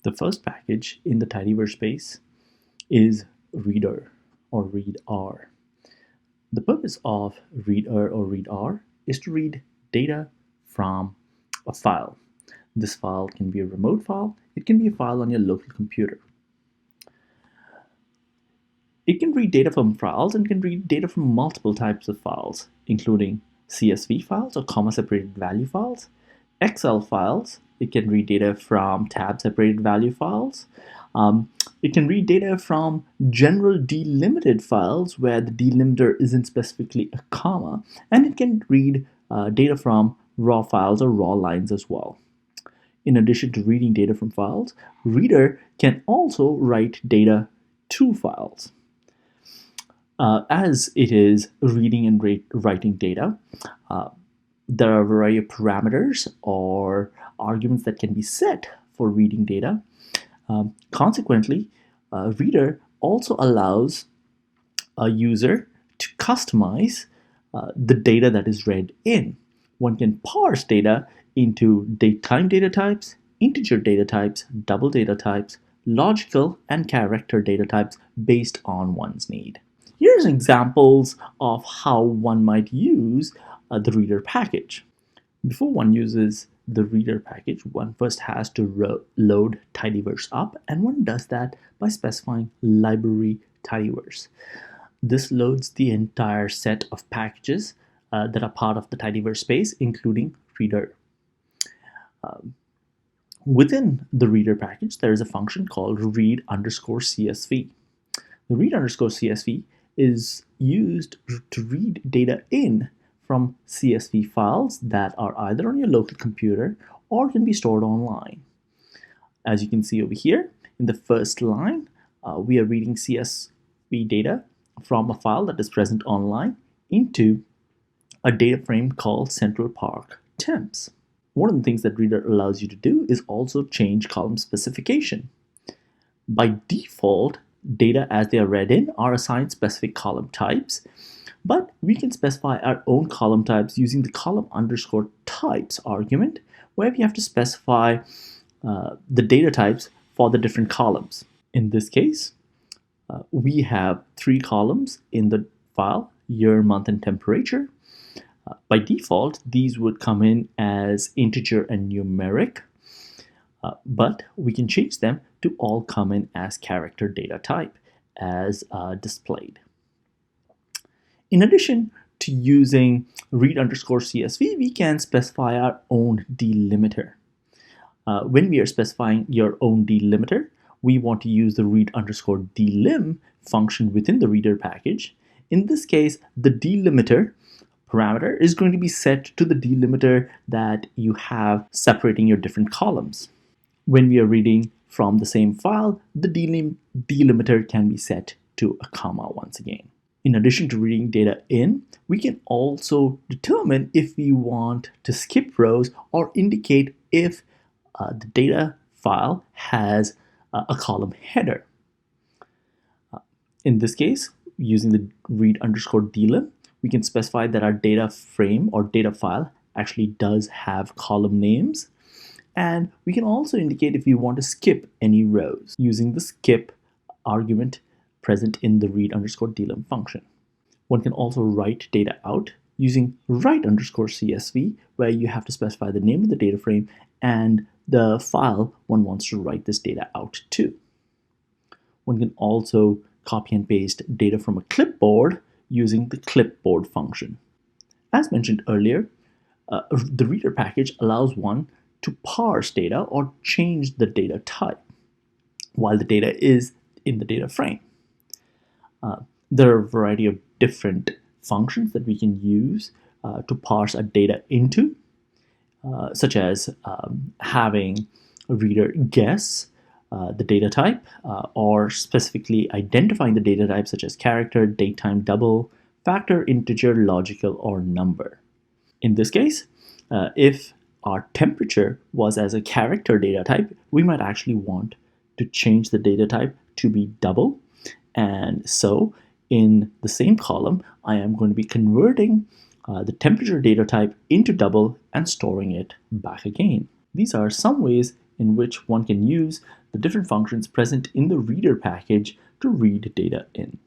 The first package in the tidyverse space is readR or readR. The purpose of readR or readR is to read data from a file. This file can be a remote file, it can be a file on your local computer. It can read data from files and can read data from multiple types of files, including CSV files or comma-separated value files, Excel files. It can read data from tab-separated value files. It can read data from general delimited files where the delimiter isn't specifically a comma, and it can read data from raw files or raw lines as well. In addition to reading data from files, readR can also write data to files. As it is reading and writing data, there are a variety of parameters or arguments that can be set for reading data. Consequently, readR also allows a user to customize the data that is read in. One can parse data into date-time data types, integer data types, double data types, logical and character data types based on one's need. Here's examples of how one might use the readR package. Before one uses the readR package, one first has to load tidyverse up, and one does that by specifying library tidyverse. This loads the entire set of packages that are part of the tidyverse space, including readR. Within the readR package, there is a function called read_CSV. The read_CSV is used to read data in from CSV files that are either on your local computer or can be stored online. As you can see over here, in the first line, we are reading CSV data from a file that is present online into a data frame called Central Park Temps. One of the things that readR allows you to do is also change column specification. By default, data as they are read in are assigned specific column types, but we can specify our own column types using the column_types argument, where we have to specify the data types for the different columns. In this case, we have 3 columns in the file: year, month, and temperature. By default, these would come in as integer and numeric, but we can change them to all come in as character data type as displayed. In addition to using read_CSV, we can specify our own delimiter. When we are specifying your own delimiter, we want to use the read_delim function within the readR package. In this case, the delimiter parameter is going to be set to the delimiter that you have separating your different columns. When we are reading from the same file, the delimiter can be set to a comma once again. In addition to reading data in, we can also determine if we want to skip rows or indicate if the data file has a column header. In this case, using the read_delim, we can specify that our data frame or data file actually does have column names. And we can also indicate if we want to skip any rows using the skip argument present in the read_delim function. One can also write data out using write_CSV, where you have to specify the name of the data frame and the file one wants to write this data out to. One can also copy and paste data from a clipboard using the clipboard function. As mentioned earlier, the readR package allows one to parse data or change the data type while the data is in the data frame. There are a variety of different functions that we can use to parse our data into, such as having a reader guess the data type, or specifically identifying the data type such as character, date, time, double, factor, integer, logical, or number. In this case, if our temperature was as a character data type, we might actually want to change the data type to be double. And so in the same column, I am going to be converting the temperature data type into double and storing it back again. These are some ways in which one can use the different functions present in the readR package to read data in.